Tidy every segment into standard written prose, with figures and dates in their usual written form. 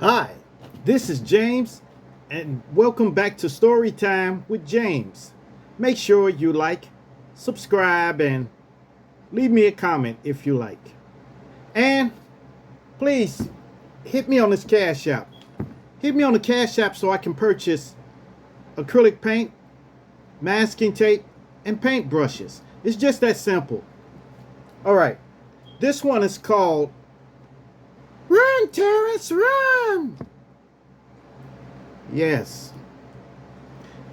Hi, this is James, and welcome back to Storytime with James. Make sure you like, subscribe, and leave me a comment if you like. And please hit me on this Cash App. Hit me on the Cash App so I can purchase acrylic paint, masking tape, and paint brushes. It's just that simple. All right, this one is called Run, Terrence, run! Yes.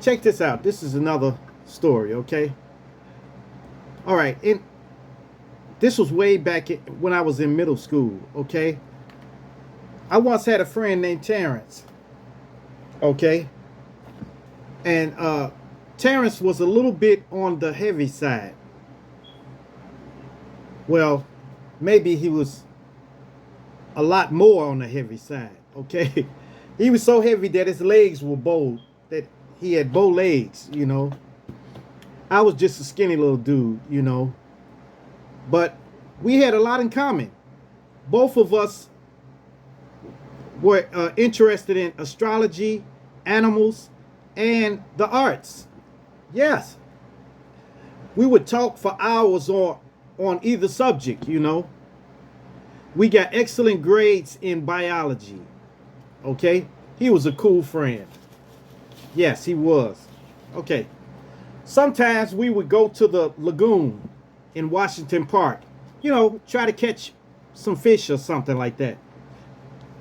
Check this out. This is another story, okay? All right. This was way back when I was in middle school, okay? I once had a friend named Terrence, okay? And Terrence was a little bit on the heavy side. Well, maybe he was a lot more on the heavy side, okay? He was so heavy that his legs were bowed, that he had bow legs, you know. I was just a skinny little dude, you know. But we had a lot in common. Both of us were interested in astrology, animals, and the arts. Yes. We would talk for hours on either subject, you know. We got excellent grades in biology. Okay? He was a cool friend. Yes, he was. Okay. Sometimes we would go to the lagoon in Washington Park. You know, try to catch some fish or something like that.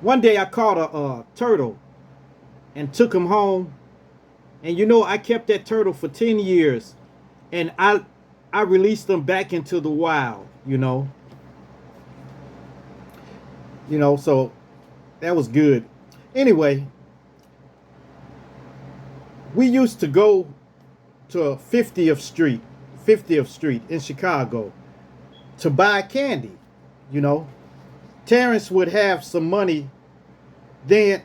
One day I caught a turtle and took him home. And you know, I kept that turtle for 10 years. And I released him back into the wild, you know. So that was good. Anyway, we used to go to 50th Street in Chicago to buy candy, you know. Terrence would have some money then.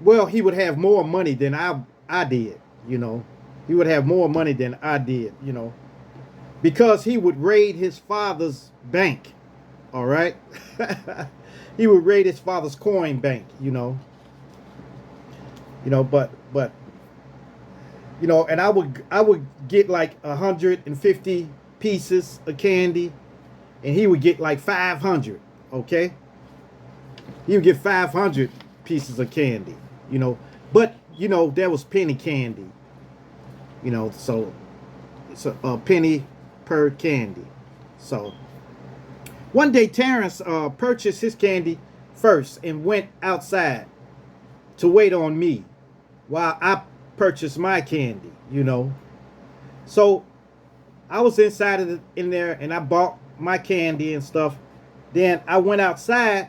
Well, he would have more money than I did, you know. He would have more money than I did, you know, because he would raid his father's bank, all right? He would raid his father's coin bank, you know. But and I would get like 150 pieces of candy, and he would get like 500. Okay, he would get 500 pieces of candy, you know. But there was penny candy, you know, so it's a penny per candy. So one day Terrence purchased his candy first and went outside to wait on me while I purchased my candy, you know. So I was in there and I bought my candy and stuff. Then I went outside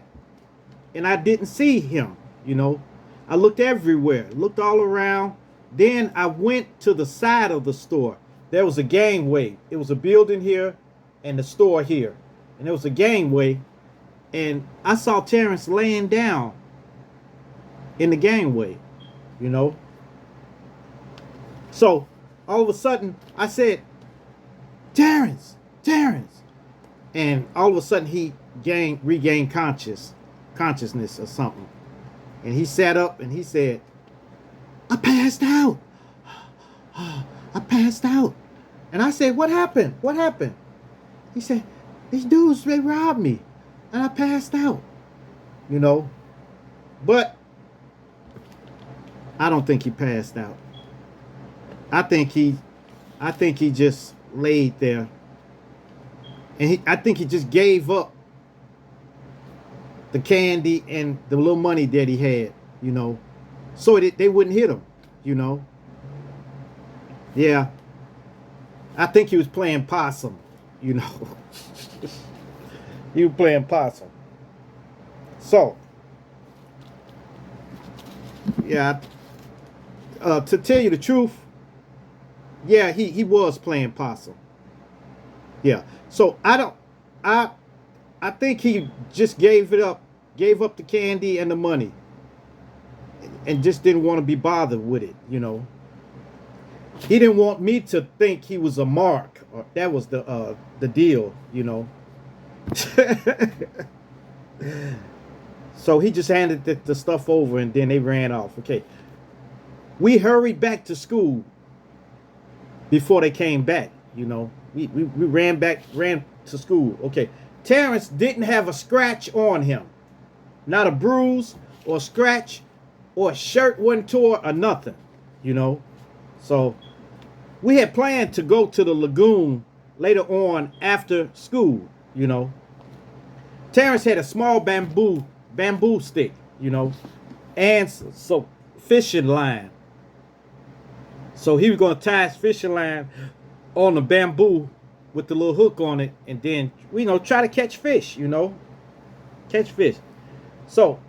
and I didn't see him, you know. I looked everywhere, looked all around. Then I went to the side of the store. There was a gangway. It was a building here and the store here. And there was a gangway. And I saw Terrence laying down in the gangway, you know. So all of a sudden I said, Terrence. And all of a sudden he regained consciousness or something. And he sat up and he said, I passed out. I passed out. And I said, what happened? What happened? He said, these dudes, they robbed me. And I passed out. You know. But I don't think he passed out. I think he just laid there. And I think he just gave up the candy and the little money that he had, you know, so they wouldn't hit him, you know. Yeah. I think he was playing possum, you know. He was playing possum. So, yeah, to tell you the truth, yeah, he was playing possum. Yeah. So I think he just gave up the candy and the money and just didn't want to be bothered with it, you know. He didn't want me to think he was a mark, or that was the deal, you know. So he just handed the stuff over, and then they ran off. Okay. We hurried back to school before they came back. You know, we ran to school. Okay. Terrence didn't have a scratch on him, not a bruise or scratch, or a shirt wasn't tore or nothing. You know, so we had planned to go to the lagoon later on after school. You know, Terrence had a small bamboo stick. You know, and so fishing line. So he was going to tie his fishing line on the bamboo with the little hook on it, and then, you know, try to catch fish, you know. Catch fish. So,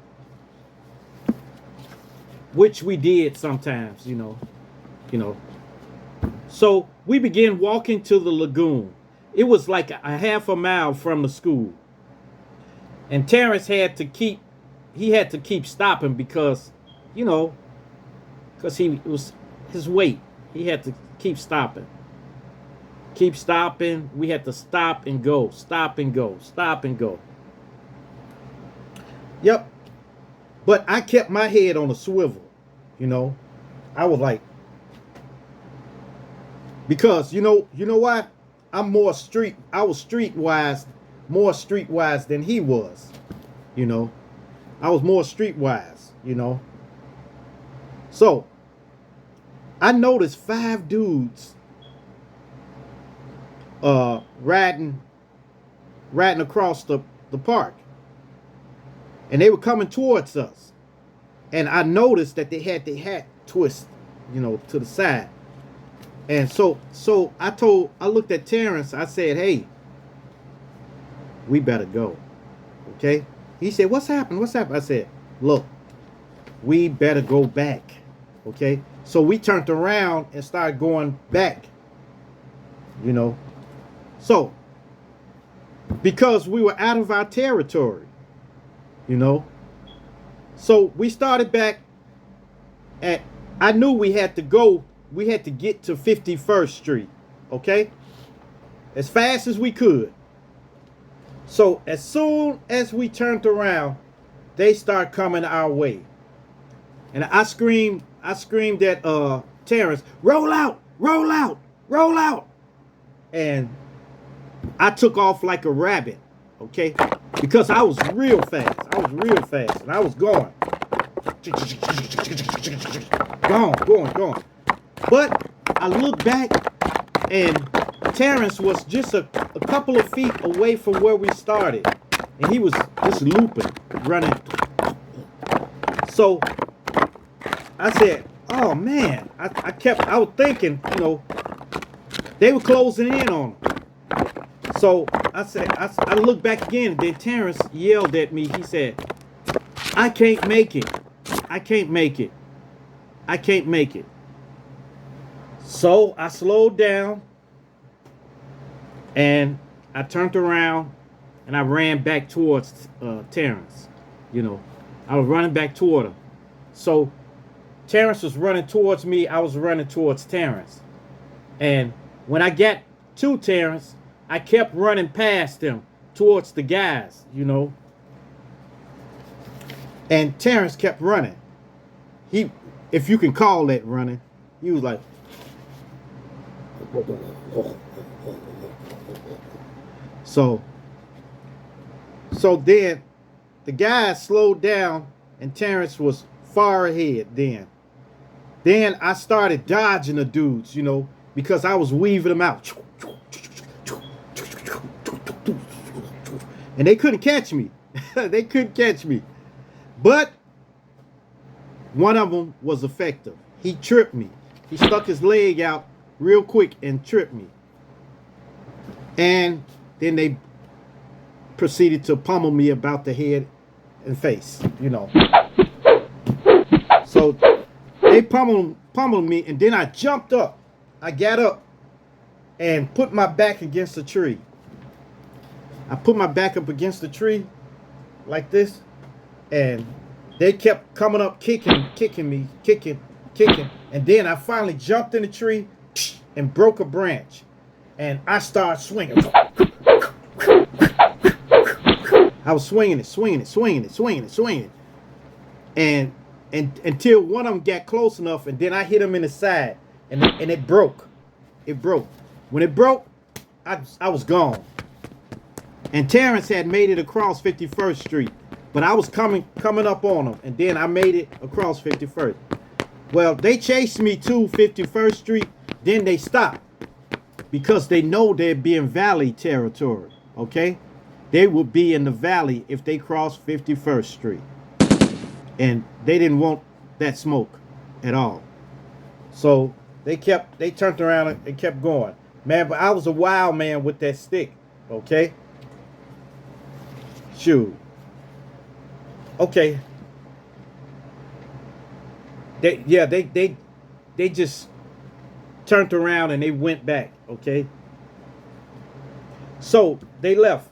which we did sometimes, you know. So, we began walking to the lagoon. It was like a half a mile from the school. And Terrence had to keep stopping because, you know, because it was his weight. He had to keep stopping. We had to stop and go. Yep. But I kept my head on a swivel, you know. I was like, because you know why? I was streetwise than he was, you know. I was more streetwise, you know. So I noticed 5 dudes riding across the park, and they were coming towards us, and I noticed that they had their hat twist, you know, to the side. And so I looked at Terrence. I said, hey, we better go. Okay. He said, what's happened? I said, look, we better go back. Okay. So we turned around and started going back, you know. So, because we were out of our territory, you know. So we started back at, I knew we had to get to 51st Street, okay? As fast as we could. So as soon as we turned around, they start coming our way. And I screamed at Terrence, roll out. And I took off like a rabbit, okay? Because I was real fast. And I was going. Going. But I looked back, and Terrence was just a couple of feet away from where we started. And he was just looping, running. So I said, oh man, I was thinking, you know, they were closing in on him. So I said, I looked back again, and then Terrence yelled at me. He said, I can't make it. So I slowed down, and I turned around, and I ran back towards Terrence. You know, I was running back toward him. So Terrence was running towards me. I was running towards Terrence. And when I got to Terrence, I kept running past him towards the guys, you know. And Terrence kept running. He, if you can call that running, he was like, so then the guys slowed down, and Terrence was far ahead then. Then I started dodging the dudes, you know, because I was weaving them out. And they couldn't catch me. But one of them was effective. He tripped me. He stuck his leg out real quick and tripped me. And then they proceeded to pummel me about the head and face, you know. So they pummeled me, and then I jumped up. I got up and put my back against a tree. I put my back up against the tree like this, and they kept coming up, kicking me, and then I finally jumped in the tree and broke a branch, and I started swinging. I was swinging it, swinging it, swinging it, swinging it, swinging it. And until one of them got close enough, and then I hit him in the side, and it broke. It broke. When it broke, I was gone. And Terrence had made it across 51st Street, but I was coming up on him, and then I made it across 51st. Well, they chased me to 51st Street, then they stopped because they know they'd be in Valley territory, okay? They would be in the Valley if they crossed 51st Street. And they didn't want that smoke at all. So they turned around and kept going. Man, but I was a wild man with that stick, okay? Shoot. Okay. They just turned around and they went back, okay? So they left.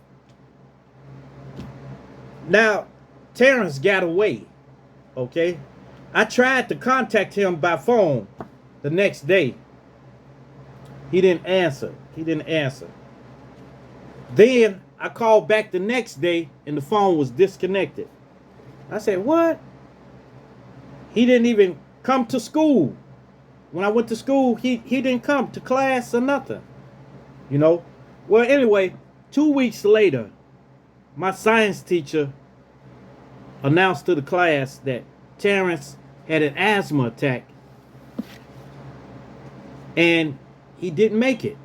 Now, Terrence got away, okay? I tried to contact him by phone the next day. He didn't answer. Then I called back the next day and the phone was disconnected. I said, what? He didn't even come to school. When I went to school, he didn't come to class or nothing. You know? Well, anyway, 2 weeks later, my science teacher announced to the class that Terrence had an asthma attack and he didn't make it.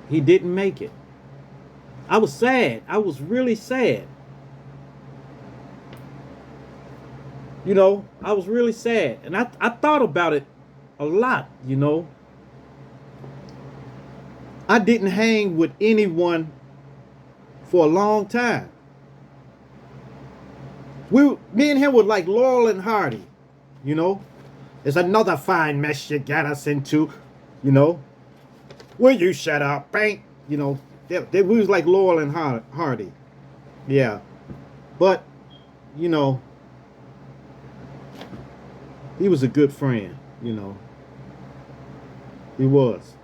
He didn't make it. I was sad. I was really sad. You know, I was really sad. And I thought about it a lot, you know. I didn't hang with anyone for a long time. Me and him were like Laurel and Hardy, you know. It's another fine mess you got us into, you know. Will you shut up, bang? You know, we was like Laurel and Hardy. Yeah. But, you know, he was a good friend, you know. He was.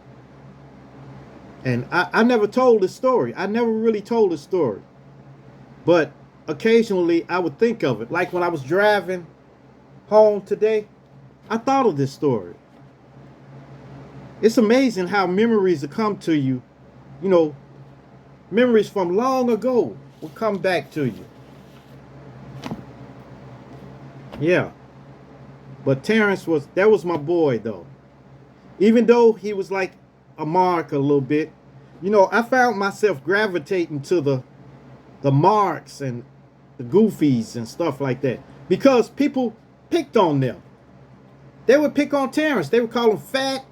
And I never told this story. I never really told this story. But occasionally I would think of it. Like when I was driving home today, I thought of this story. It's amazing how memories will come to you. You know, memories from long ago will come back to you. Yeah. But Terrence that was my boy though. Even though he was like a mark a little bit, you know, I found myself gravitating to the marks and the goofies and stuff like that because people picked on them. They would pick on Terrence. They would call him fat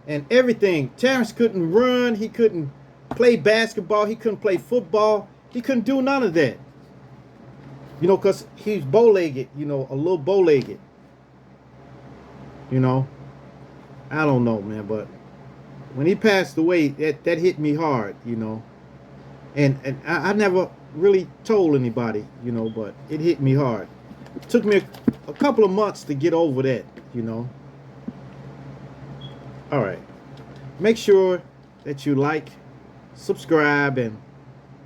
and everything. Terrence couldn't run. He couldn't play basketball. He couldn't play football. He couldn't do none of that. You know, because he's bow-legged, you know, a little bow-legged. You know, I don't know, man, but when he passed away, that hit me hard, you know. And I never really told anybody, you know, but it hit me hard. It took me a couple of months to get over that, you know. All right. Make sure that you like, subscribe, and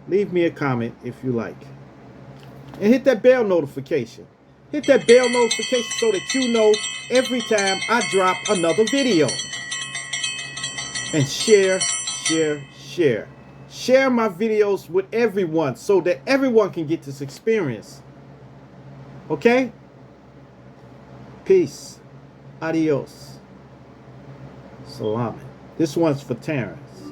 leave me a comment if you like. And hit that bell notification. Hit that bell notification so that you know every time I drop another video. And share. Share my videos with everyone so that everyone can get this experience. Okay? Peace. Adios. Salami. This one's for Terrence.